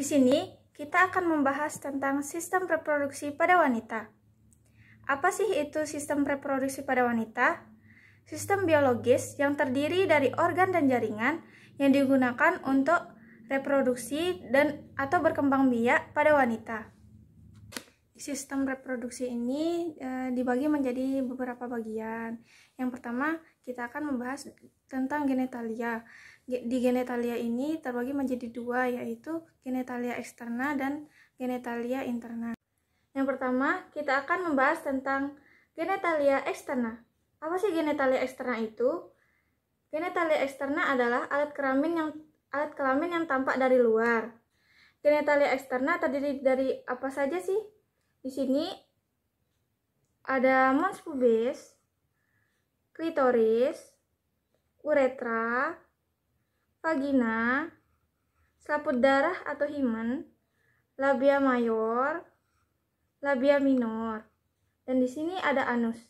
Di sini kita akan membahas tentang sistem reproduksi pada wanita. Apa sih itu sistem reproduksi pada wanita? Sistem biologis yang terdiri dari organ dan jaringan yang digunakan untuk reproduksi dan atau berkembang biak pada wanita. Sistem reproduksi ini dibagi menjadi beberapa bagian. Yang pertama, kita akan membahas tentang genitalia. Di genitalia ini terbagi menjadi dua, yaitu genitalia eksterna dan genitalia interna. Yang pertama, kita akan membahas tentang genitalia eksterna. Apa sih genitalia eksterna itu? Genitalia eksterna adalah alat kelamin yang tampak dari luar. Genitalia eksterna terdiri dari apa saja sih? Di sini ada mons pubis, klitoris, uretra, vagina, selaput darah atau himen, labia mayor, labia minor, dan di sini ada anus.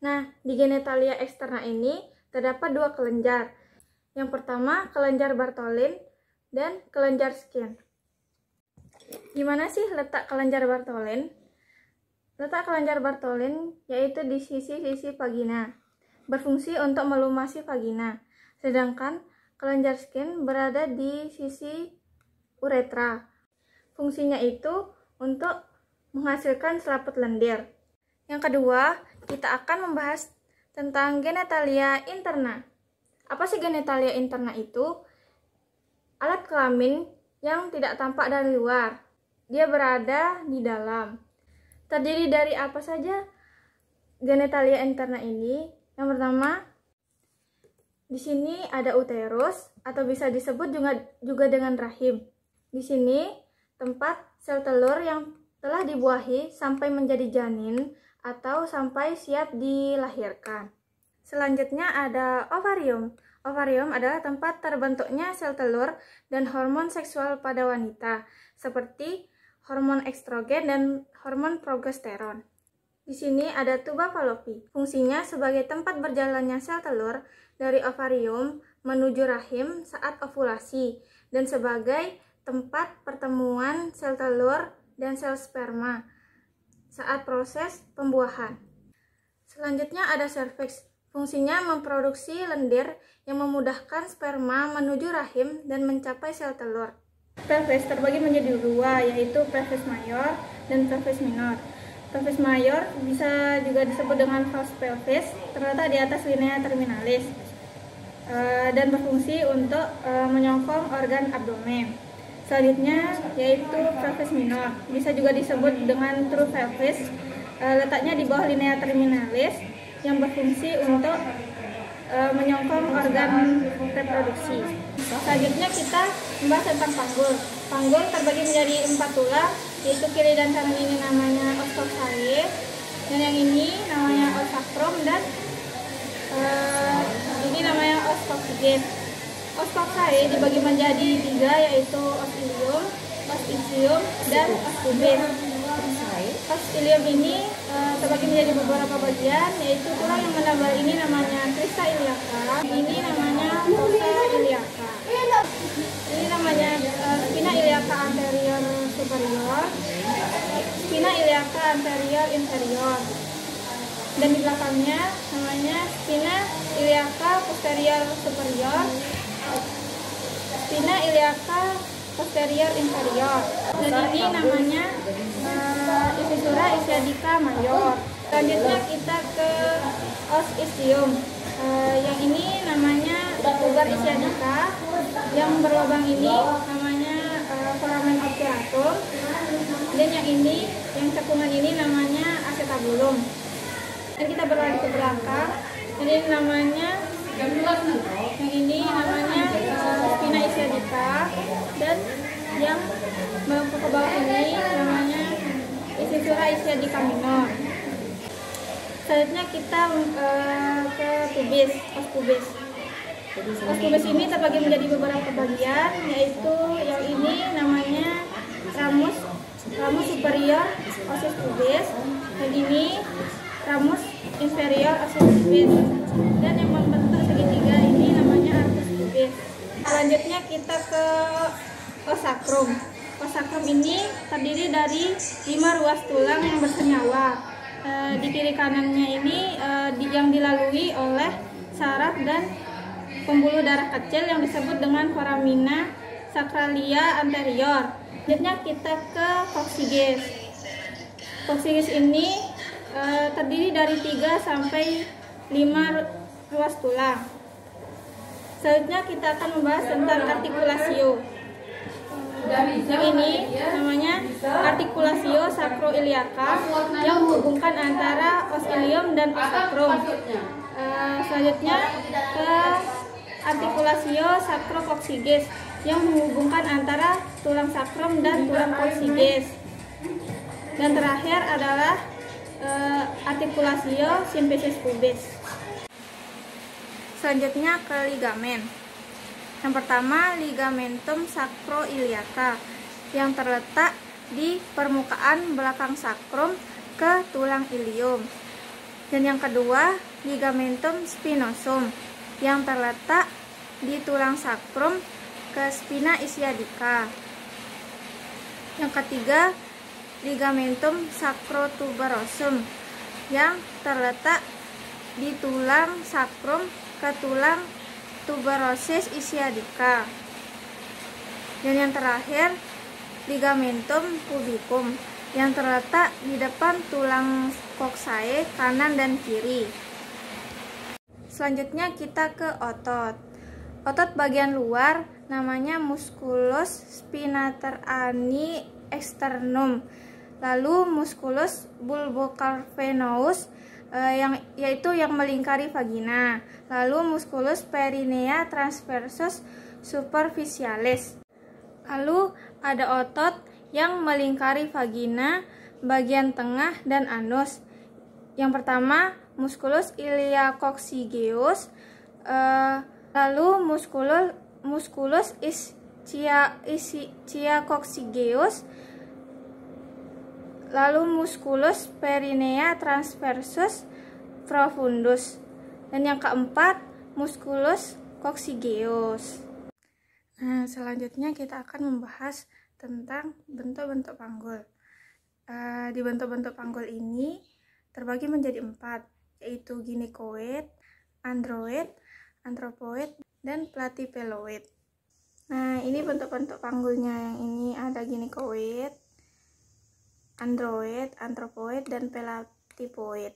Nah, di genitalia eksterna ini terdapat dua kelenjar. Yang pertama, kelenjar Bartholin dan kelenjar Skene. Gimana sih letak kelenjar Bartholin? Letak kelenjar Bartholin yaitu di sisi-sisi vagina, berfungsi untuk melumasi vagina. Sedangkan kelenjar Skene berada di sisi uretra. Fungsinya itu untuk menghasilkan selaput lendir. Yang kedua, kita akan membahas tentang genitalia interna. Apa sih genitalia interna itu? Alat kelamin yang tidak tampak dari luar. Dia berada di dalam. Terdiri dari apa saja genitalia interna ini? Yang pertama, di sini ada uterus atau bisa disebut juga dengan rahim. Di sini tempat sel telur yang telah dibuahi sampai menjadi janin atau sampai siap dilahirkan. Selanjutnya ada ovarium. Ovarium adalah tempat terbentuknya sel telur dan hormon seksual pada wanita, seperti hormon estrogen dan hormon progesteron. Di sini ada tuba Fallopi. Fungsinya sebagai tempat berjalannya sel telur dari ovarium menuju rahim saat ovulasi dan sebagai tempat pertemuan sel telur dan sel sperma saat proses pembuahan. Selanjutnya ada serviks. Fungsinya memproduksi lendir yang memudahkan sperma menuju rahim dan mencapai sel telur. Pelvis terbagi menjadi dua, yaitu pelvis mayor dan pelvis minor. Pelvis mayor bisa juga disebut dengan false pelvis, terletak di atas linea terminalis dan berfungsi untuk menyokong organ abdomen. Selanjutnya yaitu pelvis minor, bisa juga disebut dengan true pelvis, letaknya di bawah linea terminalis yang berfungsi untuk menyokong organ reproduksi. Selanjutnya kita membahas tentang panggul. Panggul terbagi menjadi 4 tulang, yaitu kiri dan kanan ini namanya os coxae, dan yang ini namanya os sacrum, dan ini namanya os coccygeus. Os coxae dibagi menjadi 3, yaitu os ilium, os ischium, dan os pubis. Os ilium ini terbagi menjadi beberapa bagian, yaitu tulang yang menambal ini namanya crista iliaca, ini namanya fossa iliaca, ini namanya spina iliaca anterior superior, spina iliaca anterior inferior, dan di belakangnya namanya spina iliaca posterior superior, spina iliaca posterior inferior, dan ini namanya Ipisura ischiadica major. Selanjutnya kita ke os ischium. Yang ini namanya tuber ischiadica, yang berlubang ini namanya foramen obturatum, dan yang ini, yang cekungan ini namanya acetabulum. Dan kita berlari ke belakang, ini namanya spina ischiadica, dan yang ke bawah ini namanya Ipisura ischiadica minor. Selanjutnya kita ke pubis, os pubis. Os pubis ini terbagi menjadi beberapa bagian, yaitu yang ini namanya ramus superior osis pubis, dan ini ramus inferior osis pubis, dan yang membentuk segitiga ini namanya arcus pubis. Selanjutnya kita ke os sacrum. sakrum ini terdiri dari 5 ruas tulang yang bersenyawa. Di kiri kanannya ini yang dilalui oleh saraf dan pembuluh darah kecil yang disebut dengan foramina sacralia anterior. Selanjutnya kita ke coccyges. Coccyges ini terdiri dari 3 sampai 5 ruas tulang. Selanjutnya kita akan membahas tentang artikulasio. Yang ini namanya artikulasio sacroiliaca yang menghubungkan antara os ilium dan os sacrum. Selanjutnya ke artikulasio sacrococcyges yang menghubungkan antara tulang sakrum dan tulang coccyges. Dan terakhir adalah artikulasio symphysis pubis. Selanjutnya ke ligamen. Yang pertama, ligamentum sacroiliaca yang terletak di permukaan belakang sakrum ke tulang ilium. Dan yang kedua, ligamentum spinosum yang terletak di tulang sakrum ke spina ischiadica. Yang ketiga, ligamentum sacrotuberosum yang terletak di tulang sakrum ke tulang tuberosis ischiadica. Dan yang terakhir, ligamentum pubicum yang terletak di depan tulang coccyx kanan dan kiri. Selanjutnya kita ke otot. Otot bagian luar namanya musculus spinatorani externum. Lalu musculus bulbocarpenosus yaitu yang melingkari vagina. Lalu musculus perinea transversus superficialis. Lalu ada otot yang melingkari vagina, bagian tengah dan anus. Yang pertama musculus iliacoccygeus, lalu musculus ischiacoccygeus, lalu musculus perinea transversus profundus, dan yang keempat musculus coccygeus. Nah, selanjutnya kita akan membahas tentang bentuk-bentuk panggul. Di bentuk-bentuk panggul ini terbagi menjadi 4, yaitu gynecoid, android, anthropoid, dan platypeloid. Nah, ini bentuk-bentuk panggulnya. Yang ini ada gynecoid, android, anthropoid, dan platypoid.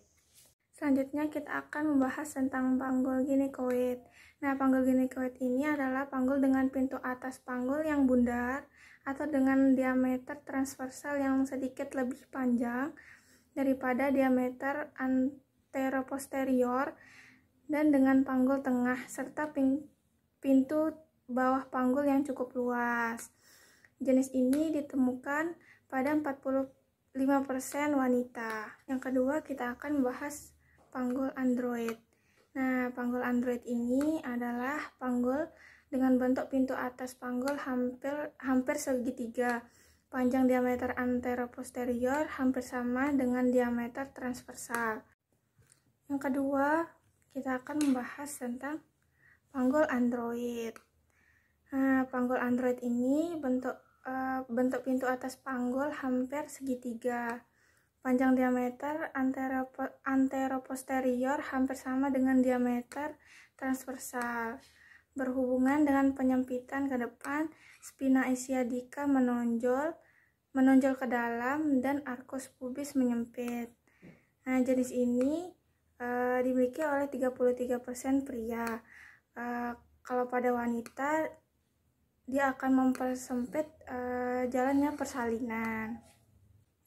Selanjutnya kita akan membahas tentang panggul gynecoid. Nah, panggul gynecoid ini adalah panggul dengan pintu atas panggul yang bundar atau dengan diameter transversal yang sedikit lebih panjang daripada diameter anteroposterior dan dengan panggul tengah serta pintu bawah panggul yang cukup luas. Jenis ini ditemukan pada 45% wanita. Yang kedua, kita akan membahas panggul android. Nah, panggul android ini adalah panggul dengan bentuk pintu atas panggul hampir segitiga. Panjang diameter anteroposterior hampir sama dengan diameter transversal. Yang kedua, kita akan membahas tentang panggul android. Nah, panggul android ini bentuk pintu atas panggul hampir segitiga. Panjang diameter anteroposterior hampir sama dengan diameter transversal. Berhubungan dengan penyempitan ke depan, spina ischiadica menonjol ke dalam dan arcus pubis menyempit. Nah, jenis ini dimiliki oleh 33% pria. Kalau pada wanita, dia akan mempersempit jalannya persalinan.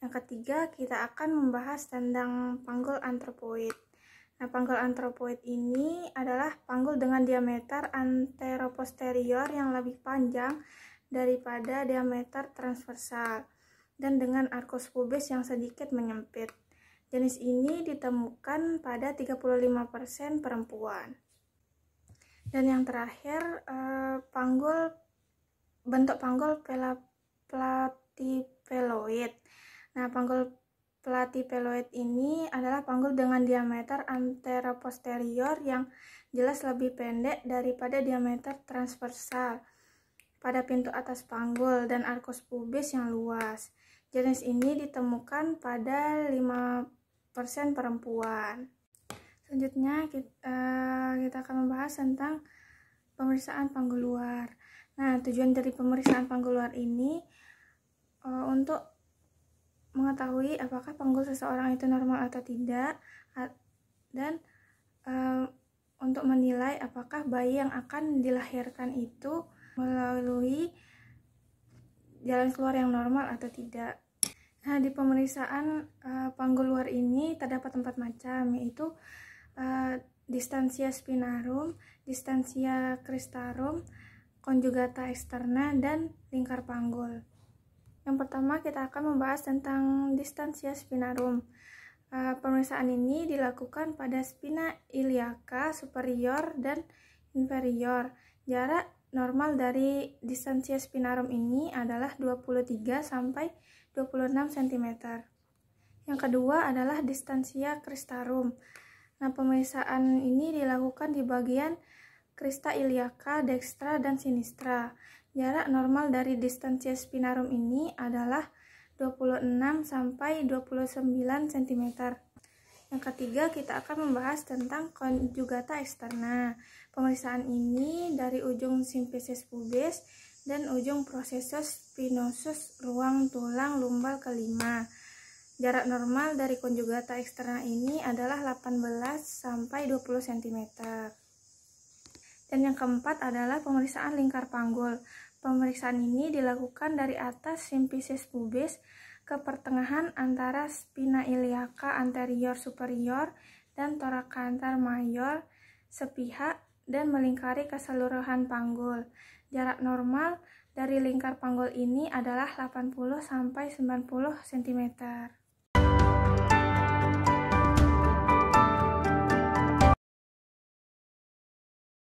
Yang ketiga, kita akan membahas tentang panggul anthropoid. Nah, panggul anthropoid ini adalah panggul dengan diameter anteroposterior yang lebih panjang daripada diameter transversal dan dengan arcus pubis yang sedikit menyempit. Jenis ini ditemukan pada 35% perempuan. Dan yang terakhir, bentuk panggul platypeloid. Nah, panggul platypeloid ini adalah panggul dengan diameter anteroposterior yang jelas lebih pendek daripada diameter transversal pada pintu atas panggul dan arkus pubis yang luas. Jenis ini ditemukan pada 5% perempuan. Selanjutnya kita akan membahas tentang pemeriksaan panggul luar. Nah, tujuan dari pemeriksaan panggul luar ini untuk mengetahui apakah panggul seseorang itu normal atau tidak, dan untuk menilai apakah bayi yang akan dilahirkan itu melalui jalan keluar yang normal atau tidak. Nah, di pemeriksaan panggul luar ini terdapat 4 macam, yaitu distansia spinarum, distansia cristarum, conjugata externa, dan lingkar panggul. Yang pertama kita akan membahas tentang distansia spinarum. Pemeriksaan ini dilakukan pada spina iliaca superior dan inferior. Jarak normal dari distansia spinarum ini adalah 23 sampai 26 cm. Yang kedua adalah distansia cristarum. Nah, pemeriksaan ini dilakukan di bagian crista iliaca dextra dan sinistra. Jarak normal dari distansia spinarum ini adalah 26 sampai 29 cm. Yang ketiga, kita akan membahas tentang conjugata externa. Pemeriksaan ini dari ujung symphysis pubis dan ujung processus spinosus ruang tulang lumbal kelima. Jarak normal dari conjugata externa ini adalah 18 sampai 20 cm. Dan yang keempat adalah pemeriksaan lingkar panggul. Pemeriksaan ini dilakukan dari atas symphysis pubis ke pertengahan antara spina iliaca anterior superior dan thoracanter mayor sepihak dan melingkari keseluruhan panggul. Jarak normal dari lingkar panggul ini adalah 80 sampai 90 cm.